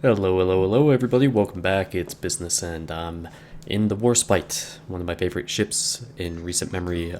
Hello, everybody. Welcome back. It's Business, and I'm in the Warspite, one of my favorite ships in recent memory.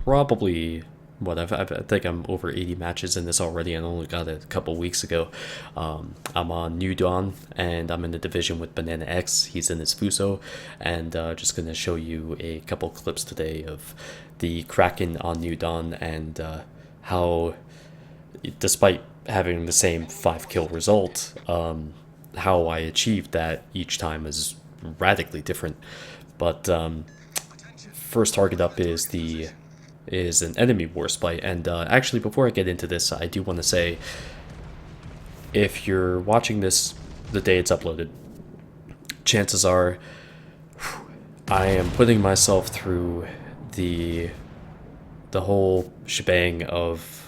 Probably, I think I'm over 80 matches in this already, and only got it a couple weeks ago. I'm on New Dawn, and I'm in the division with Banana X. He's in his Fuso, and just going to show you a couple clips today of the Kraken on New Dawn and how, despite having the same 5 kill result, how I achieved that each time is radically different. But first target up is an enemy Warspite, and actually before I get into this, I do want to say, if you're watching this the day it's uploaded, chances are I am putting myself through the whole shebang of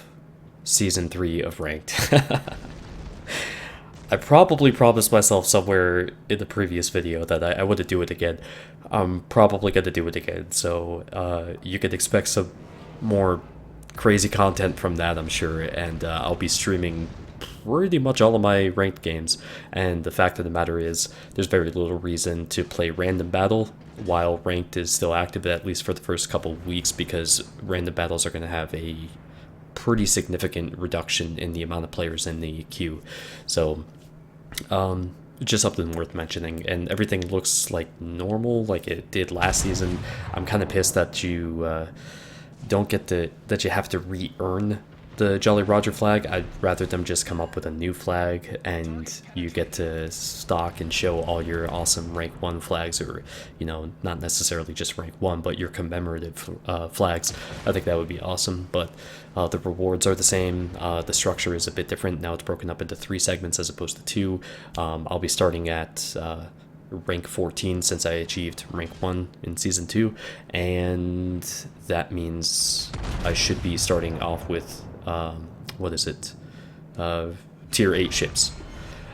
season 3 of ranked. I probably promised myself somewhere in the previous video that I wouldn't do it again. I'm probably going to do it again, so you can expect some more crazy content from that, I'm sure, and I'll be streaming pretty much all of my ranked games. And the fact of the matter is, there's very little reason to play random battle while ranked is still active, at least for the first couple of weeks, because random battles are going to have a pretty significant reduction in the amount of players in the queue. So just something worth mentioning, and everything looks like normal, like it did last season. I'm kind of pissed that you don't get that you have to re-earn the Jolly Roger flag. I'd rather them just come up with a new flag and you get to stock and show all your awesome rank 1 flags, or not necessarily just rank 1 but your commemorative flags. I think that would be awesome, but the rewards are the same. The structure is a bit different. Now it's broken up into 3 segments as opposed to 2. I'll be starting at rank 14 since I achieved rank 1 in season 2, and that means I should be starting off with tier 8 ships,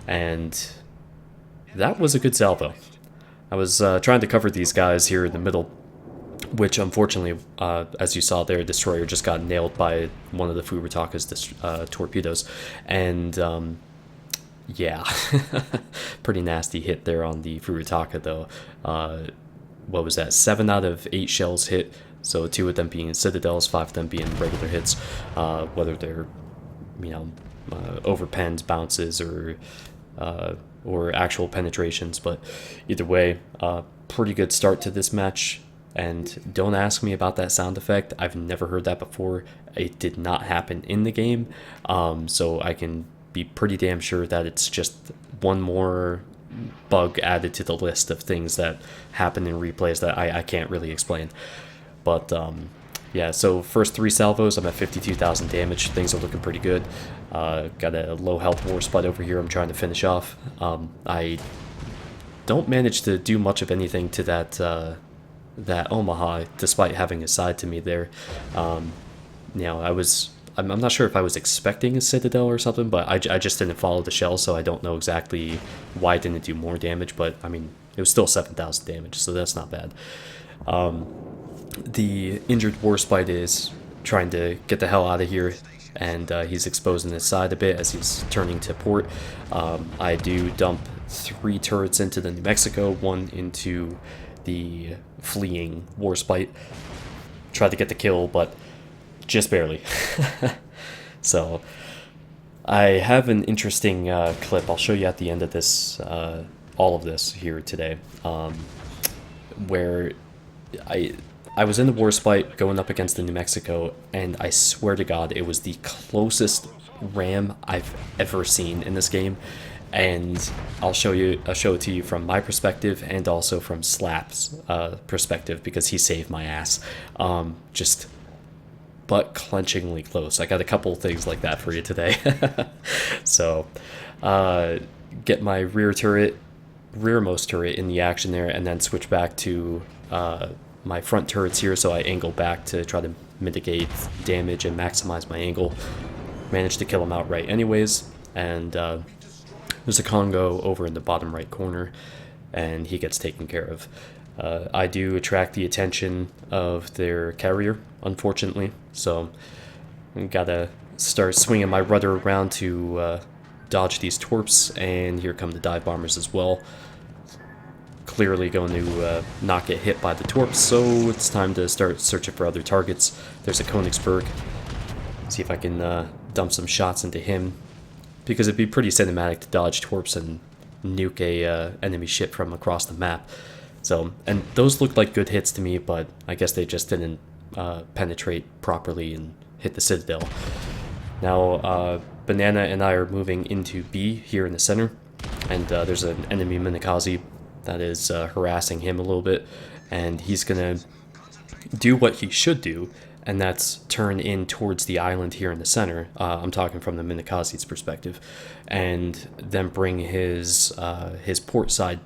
and that was a good salvo. I was trying to cover these guys here in the middle, which unfortunately, as you saw there, Destroyer just got nailed by one of the Furutaka's torpedoes, and yeah, pretty nasty hit there on the Furutaka though. What was that? 7 out of 8 shells hit, so 2 of them being citadels, 5 of them being regular hits, whether they're overpenned bounces or actual penetrations. But either way, pretty good start to this match. And don't ask me about that sound effect. I've never heard that before. It did not happen in the game, so I can be pretty damn sure that it's just one more bug added to the list of things that happen in replays that I can't really explain. But yeah, so first 3 salvos, I'm at 52,000 damage. Things are looking pretty good. Got a low health Warspite over here I'm trying to finish off. I don't manage to do much of anything to that Omaha, despite having a side to me there. I'm not sure if I was expecting a Citadel or something, but I just didn't follow the shell, so I don't know exactly why I didn't do more damage, but I mean, it was still 7,000 damage, so that's not bad. The injured Warspite is trying to get the hell out of here, and he's exposing his side a bit as he's turning to port. I do dump 3 turrets into the New Mexico, 1 into the fleeing Warspite. Tried to get the kill, but just barely. So I have an interesting clip I'll show you at the end of this, all of this here today, where I was in the Warspite going up against the New Mexico, and I swear to God, it was the closest ram I've ever seen in this game. And I'll show it to you from my perspective and also from Slap's perspective, because he saved my ass. Just butt clenchingly close. I got a couple things like that for you today. So get my rearmost turret in the action there, and then switch back to my front turrets here, so I angle back to try to mitigate damage and maximize my angle. Managed to kill him outright anyways, and there's a Congo over in the bottom right corner, and he gets taken care of. I do attract the attention of their carrier, unfortunately, so I gotta start swinging my rudder around to dodge these torps, and here come the dive bombers as well. Clearly going to not get hit by the torps, so it's time to start searching for other targets. There's a Königsberg. See if I can dump some shots into him, because it'd be pretty cinematic to dodge torps and nuke a enemy ship from across the map. So, and those looked like good hits to me, but I guess they just didn't penetrate properly and hit the citadel. Now, Banana and I are moving into B here in the center, and there's an enemy Minakaze that is harassing him a little bit, and he's gonna do what he should do, and that's turn in towards the island here in the center. I'm talking from the Minakaze's perspective, and then bring his port side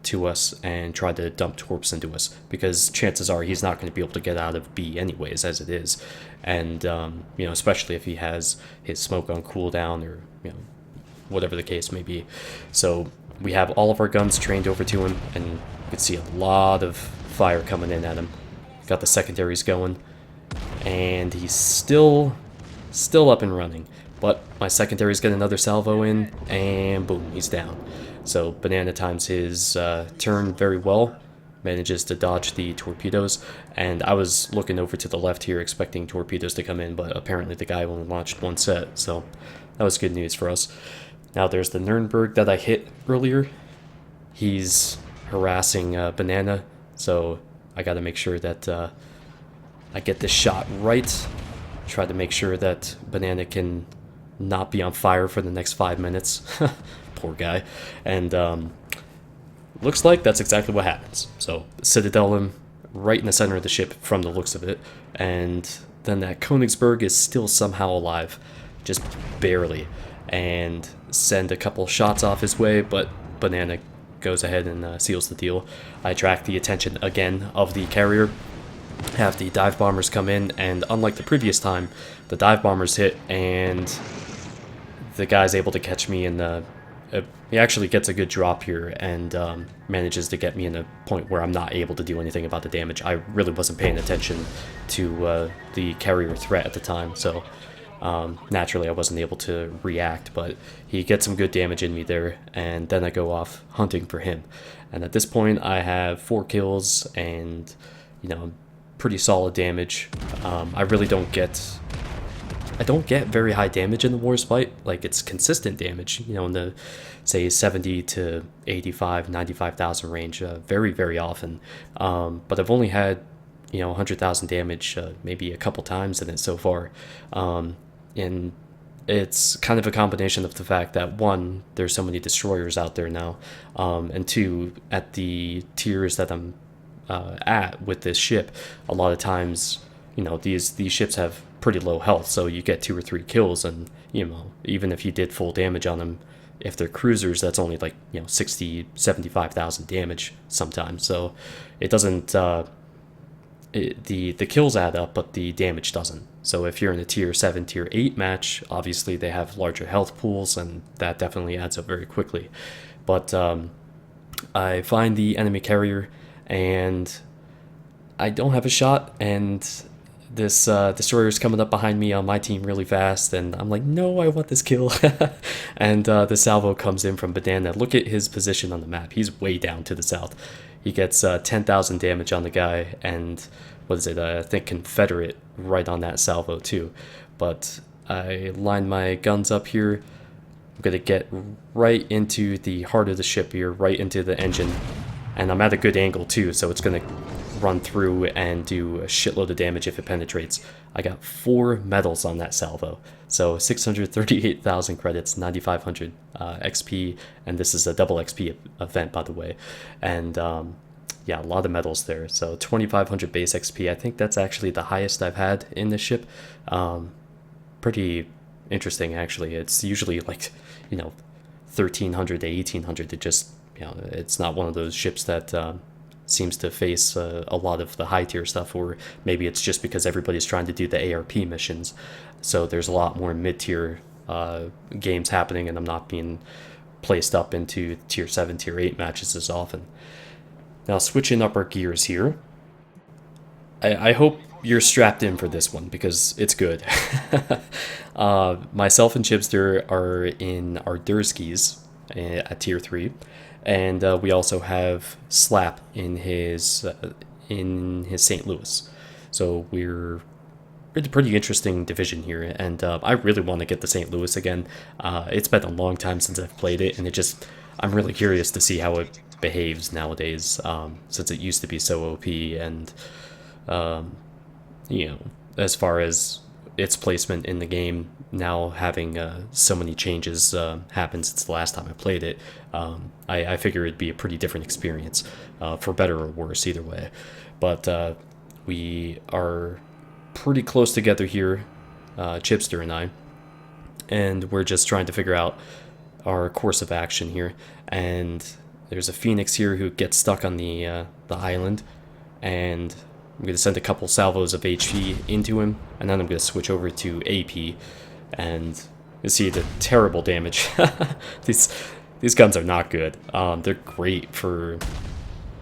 to us and try to dump torps into us, because chances are he's not going to be able to get out of B anyways as it is, and you know, especially if he has his smoke on cooldown, or you know, whatever the case may be. So we have all of our guns trained over to him, and you can see a lot of fire coming in at him. Got the secondaries going, and he's still up and running, but my secondaries get another salvo in, and boom, he's down. So Banana times his turn very well, manages to dodge the torpedoes, and I was looking over to the left here expecting torpedoes to come in, but apparently the guy only launched one set, so that was good news for us. Now there's the Nuremberg that I hit earlier. He's harassing Banana, so I gotta make sure that I get this shot right. Try to make sure that Banana can not be on fire for the next 5 minutes. Poor guy. And looks like that's exactly what happens. So Citadel him right in the center of the ship from the looks of it, and then that Königsberg is still somehow alive, just barely, and send a couple shots off his way, but Banana goes ahead and seals the deal. I attract the attention again of the carrier, have the dive bombers come in, and unlike the previous time, the dive bombers hit, and the guy's able to catch me, and he actually gets a good drop here, and manages to get me in a point where I'm not able to do anything about the damage. I really wasn't paying attention to the carrier threat at the time, so naturally I wasn't able to react, but he gets some good damage in me there, and then I go off hunting for him. And at this point I have 4 kills and, you know, pretty solid damage. I really don't get very high damage in the Warspite. Like, it's consistent damage, you know, in the, say, 70 to 85, 95,000 range, very, very often. But I've only had, you know, 100,000 damage maybe a couple times in it so far. And it's kind of a combination of the fact that, one, there's so many destroyers out there now, and two, at the tiers that I'm at with this ship, a lot of times, you know, these ships have pretty low health, so you get 2 or 3 kills, and, you know, even if you did full damage on them, if they're cruisers, that's only like, you know, 60, 75,000 damage sometimes. So it doesn't, the kills add up, but the damage doesn't. So if you're in a tier 7, tier 8 match, obviously they have larger health pools, and that definitely adds up very quickly. But I find the enemy carrier, and I don't have a shot, and this destroyer's coming up behind me on my team really fast, and I'm like, no, I want this kill. And the salvo comes in from Banana. Look at his position on the map. He's way down to the south. He gets 10,000 damage on the guy, and what is it, I think Confederate right on that salvo too. But I line my guns up here. I'm going to get right into the heart of the ship here, right into the engine, and I'm at a good angle too, so it's going to run through and do a shitload of damage if it penetrates. I got 4 medals on that salvo, so 638,000 credits, 9,500 XP, and this is a double XP event, by the way. And yeah, a lot of medals there. So 2,500 base XP. I think that's actually the highest I've had in this ship. Pretty interesting, actually. It's usually like, you know, 1,300 to 1,800. It just, you know, it's not one of those ships that seems to face a lot of the high tier stuff, or maybe it's just because everybody's trying to do the ARP missions, so there's a lot more mid-tier games happening, and I'm not being placed up into tier 7, tier 8 matches as often. Now, switching up our gears here, I hope you're strapped in for this one because it's good. Myself and Chipster are in our Durskies at tier 3, and we also have Slap in his St. Louis. So we're it's a pretty interesting division here, and I really want to get the St. Louis again. It's been a long time since I've played it, and I'm really curious to see how it behaves nowadays, since it used to be so OP, and um, as far as its placement in the game now having so many changes happened since the last time I played it, I figure it'd be a pretty different experience, for better or worse, either way. But we are pretty close together here, Chipster and we're just trying to figure out our course of action here. And there's a Phoenix here who gets stuck on the island, and I'm going to send a couple salvos of HP into him, and then I'm going to switch over to AP, and you see the terrible damage. These guns are not good. They're great for...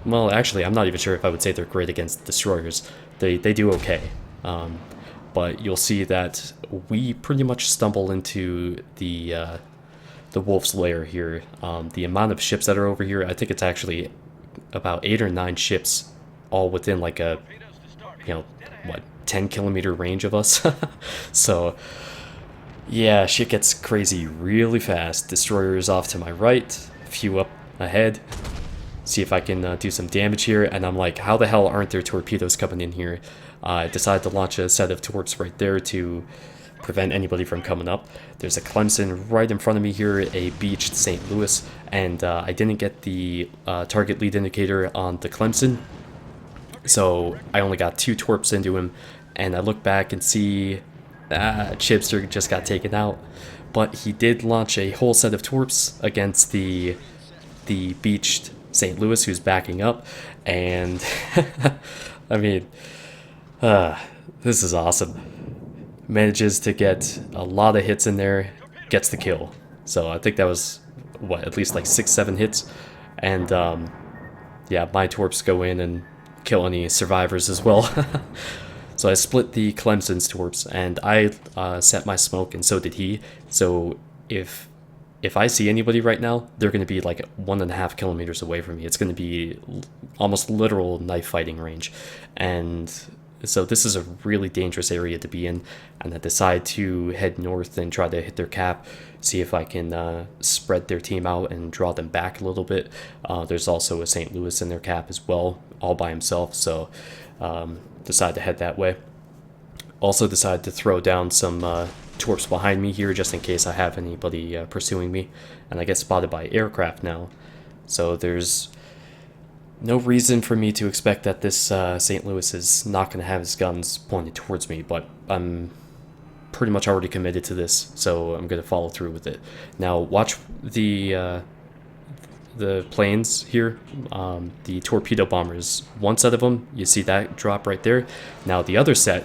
Well, actually, I'm not even sure if I would say they're great against destroyers. They do okay. But you'll see that we pretty much stumble into the Wolf's Lair here. The amount of ships that are over here, I think it's actually about 8 or 9 ships, all within like a, 10-kilometer range of us. So, yeah, shit gets crazy really fast. Destroyers off to my right, a few up ahead. See if I can do some damage here, and I'm like, how the hell aren't there torpedoes coming in here? I decided to launch a set of torps right there to prevent anybody from coming up. There's a Clemson right in front of me here, a beached St. Louis, and I didn't get the target lead indicator on the Clemson, so I only got 2 torps into him, and I look back and see Chipster just got taken out, but he did launch a whole set of torps against the beached St. Louis, who's backing up, and I mean, this is awesome. Manages to get a lot of hits in there, gets the kill. So I think that was, at least like 6-7 hits, and yeah, my torps go in and kill any survivors as well. So I split the Clemson's torps, and I set my smoke, and so did he. So if I see anybody right now, they're going to be like 1.5 kilometers away from me. It's going to be almost literal knife fighting range. And so this is a really dangerous area to be in. And I decide to head north and try to hit their cap, see if I can spread their team out and draw them back a little bit. There's also a St. Louis in their cap as well, all by himself. So decide to head that way. Also decide to throw down some torps behind me here just in case I have anybody pursuing me, and I get spotted by aircraft now, so there's no reason for me to expect that this St. Louis is not going to have his guns pointed towards me, but I'm pretty much already committed to this, so I'm going to follow through with it. Now watch the planes here, the torpedo bombers. One set of them, you see that drop right there. Now the other set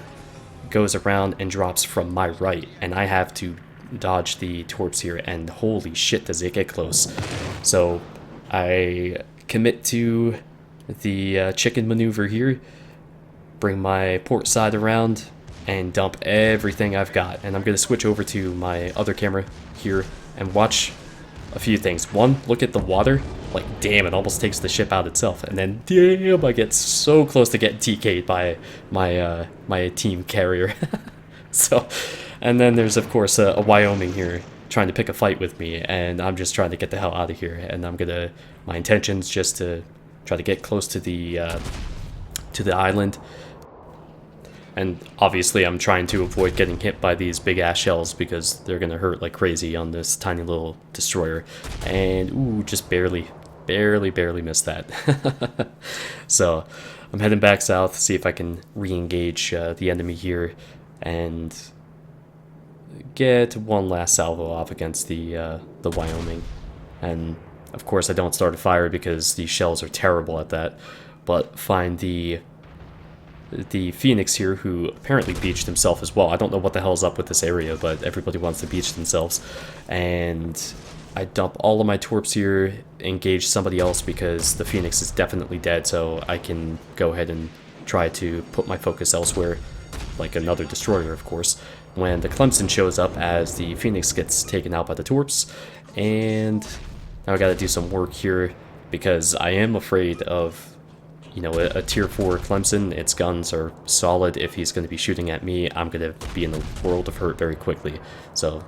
goes around and drops from my right, and I have to dodge the torps here, and holy shit does it get close. So I commit to the chicken maneuver here, bring my port side around and dump everything I've got, and I'm going to switch over to my other camera here and watch a few things. One, look at the water. Like, damn, it almost takes the ship out itself. And then, damn, I get so close to getting TK'd by my team carrier. So, and then there's, of course, a Wyoming here trying to pick a fight with me, and I'm just trying to get the hell out of here. And my intention's just to try to get close to the island. And obviously I'm trying to avoid getting hit by these big ass shells because they're gonna hurt like crazy on this tiny little destroyer. And ooh, just barely missed that. So I'm heading back south, see if I can re-engage the enemy here and get one last salvo off against the Wyoming. And of course I don't start a fire because these shells are terrible at that, but find the Phoenix here, who apparently beached himself as well. I don't know what the hell's up with this area, but everybody wants to beach themselves. And I dump all of my torps here, engage somebody else because the Phoenix is definitely dead, so I can go ahead and try to put my focus elsewhere, like another destroyer, of course, when the Clemson shows up as the Phoenix gets taken out by the Torps. And now I gotta do some work here because I am afraid of, you know, a tier 4 Clemson. Its guns are solid. If he's going to be shooting at me, I'm going to be in a world of hurt very quickly. So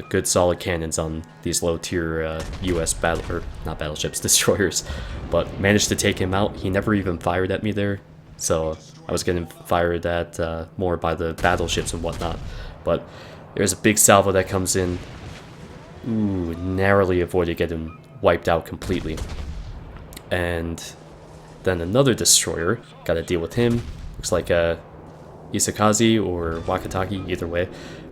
good solid cannons on these low tier US not battleships, destroyers. But managed to take him out. He never even fired at me there. So I was getting fired at more by the battleships and whatnot. But there's a big salvo that comes in. Ooh, narrowly avoided getting wiped out completely. And then another destroyer, gotta deal with him. Looks like a Isakaze or Wakataki, either way.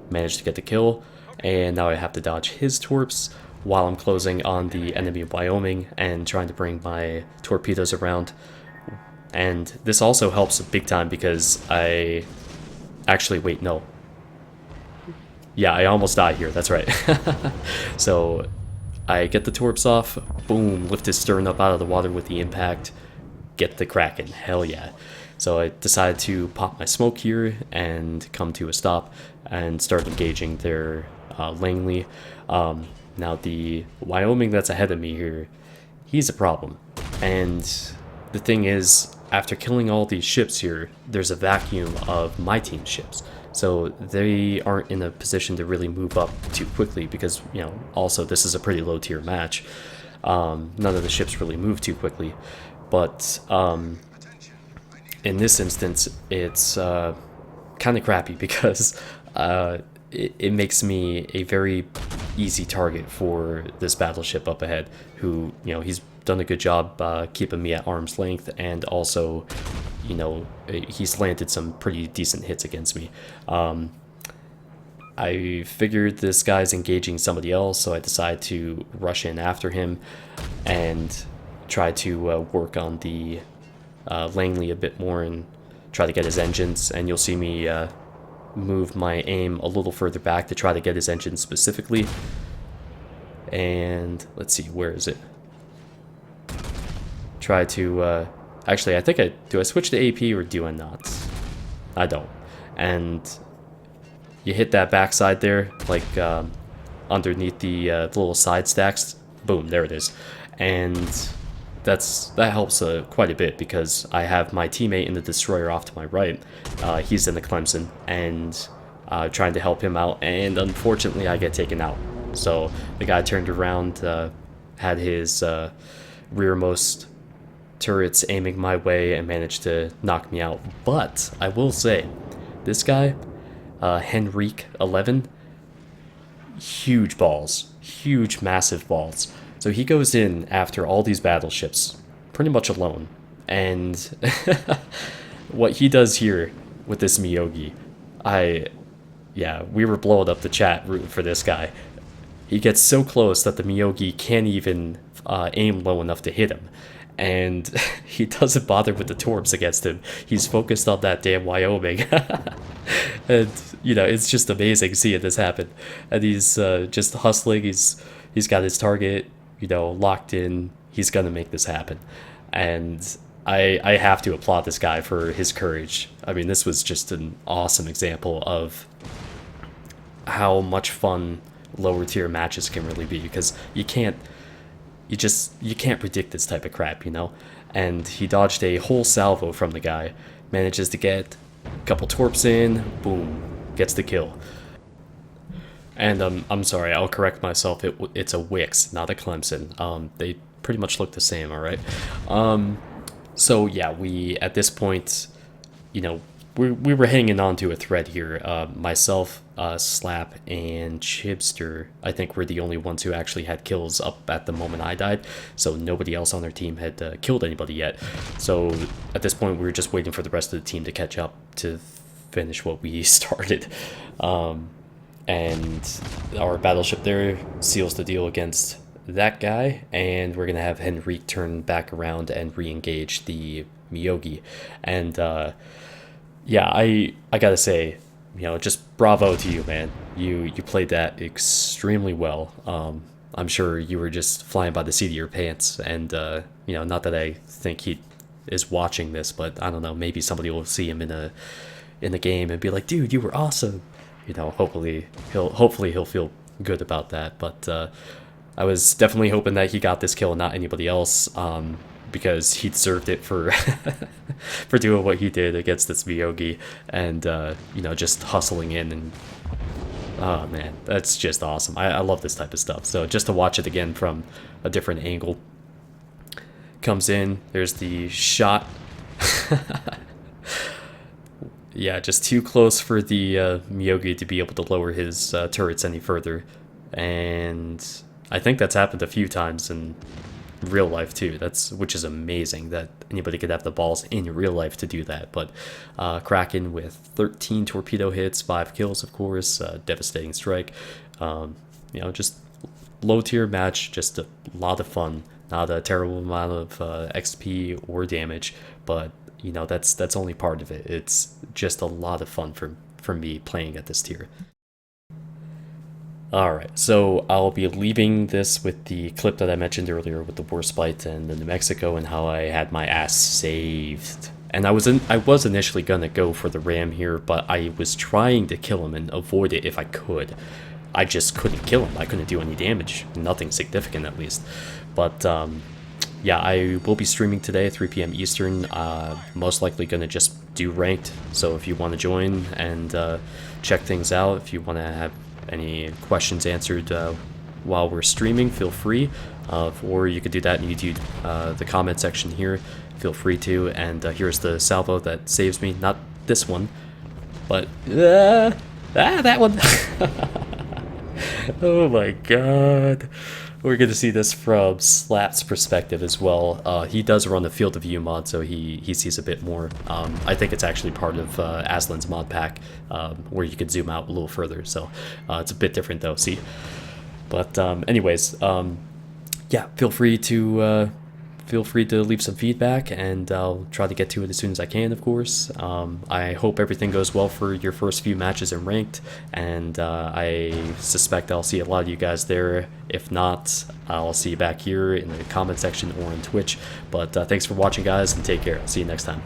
Managed to get the kill, and now I have to dodge his torps while I'm closing on the enemy of Wyoming and trying to bring my torpedoes around. And this also helps big time because I... Actually, wait, no. Yeah, I almost died here, that's right. So I get the torps off, boom, lift his stern up out of the water with the impact, get the Kraken, hell yeah. So I decided to pop my smoke here and come to a stop and start engaging their Langley. Now the Wyoming that's ahead of me here, he's a problem. And the thing is, after killing all these ships here, there's a vacuum of my team's ships. So they aren't in a position to really move up too quickly because, you know, also this is a pretty low tier match. None of the ships really move too quickly. But in this instance, it's kind of crappy because it makes me a very easy target for this battleship up ahead, who, you know, he's done a good job keeping me at arm's length, and also, you know, he's landed some pretty decent hits against me. I figured this guy's engaging somebody else, so I decided to rush in after him and try to work on the Langley a bit more and try to get his engines. And you'll see me move my aim a little further back to try to get his engines specifically. And let's see, where is it? Try to actually, I think do I switch to AP or do I not? I don't. And you hit that backside there, like underneath the little side stacks. Boom, there it is. And that helps quite a bit because I have my teammate in the destroyer off to my right. He's in the Clemson and trying to help him out, and unfortunately I get taken out. So the guy turned around, had his rearmost turrets aiming my way and managed to knock me out. But I will say, this guy, Henrique 11, huge balls, huge massive balls. So he goes in after all these battleships pretty much alone, and what he does here with this Miyogi, yeah, we were blowing up the chat rooting for this guy. He gets so close that the Miyogi can't even aim low enough to hit him. And he doesn't bother with the torps against him. He's focused on that damn Wyoming. And, you know, it's just amazing seeing this happen. And he's just hustling. He's got his target, you know, locked in. He's going to make this happen. And I have to applaud this guy for his courage. I mean, this was just an awesome example of how much fun lower tier matches can really be, because you can't predict this type of crap, you know. And he dodged a whole salvo from the guy, manages to get a couple torps in, boom, gets the kill. And I'm sorry, I'll correct myself, it's a Wix, not a Clemson. They pretty much look the same, all right. So yeah, we at this point, you know, we were hanging on to a thread here. Myself, Slap, and Chibster, I think, were the only ones who actually had kills up at the moment I died. So nobody else on our team had killed anybody yet. So at this point, we were just waiting for the rest of the team to catch up to finish what we started. And our battleship there seals the deal against that guy, and we're gonna have Henrique turn back around and re-engage the Miyogi. And yeah, I gotta say, you know, just bravo to you, man. You played that extremely well. I'm sure you were just flying by the seat of your pants, and you know, not that I think he'd is watching this, but I don't know, maybe somebody will see him in the game and be like, dude, you were awesome. You know, hopefully he'll feel good about that. But I was definitely hoping that he got this kill and not anybody else, because he deserved it for for doing what he did against this Myogi, and you know, just hustling in. And oh man, that's just awesome. I love this type of stuff. So just to watch it again from a different angle. Comes in, there's the shot. Yeah, just too close for the Myogi to be able to lower his turrets any further. And I think that's happened a few times in real life too. Which is amazing that anybody could have the balls in real life to do that. But Kraken with 13 torpedo hits, 5 kills, of course, devastating strike. You know, just low tier match, just a lot of fun. Not a terrible amount of XP or damage, but you know, that's only part of it. It's just a lot of fun for me playing at this tier. Alright, so I'll be leaving this with the clip that I mentioned earlier with the Warspite and the New Mexico and how I had my ass saved. And I was initially gonna go for the ram here, but I was trying to kill him and avoid it if I could. I just couldn't kill him. I couldn't do any damage. Nothing significant, at least. But yeah, I will be streaming today at 3 p.m. Eastern. Most likely going to just do ranked. So if you want to join and check things out, if you want to have any questions answered while we're streaming, feel free. Or you could do that in YouTube, the comment section here. Feel free to. And here's the salvo that saves me. Not this one, but that one. Oh my god. We're going to see this from Slap's perspective as well. He does run the field of view mod, so he sees a bit more. I think it's actually part of Aslan's mod pack, where you can zoom out a little further, so it's a bit different though, see? But anyways, yeah, feel free to leave some feedback, and I'll try to get to it as soon as I can, of course. I hope everything goes well for your first few matches in ranked, and I suspect I'll see a lot of you guys there. If not, I'll see you back here in the comment section or on Twitch. But thanks for watching, guys, and take care. I'll see you next time.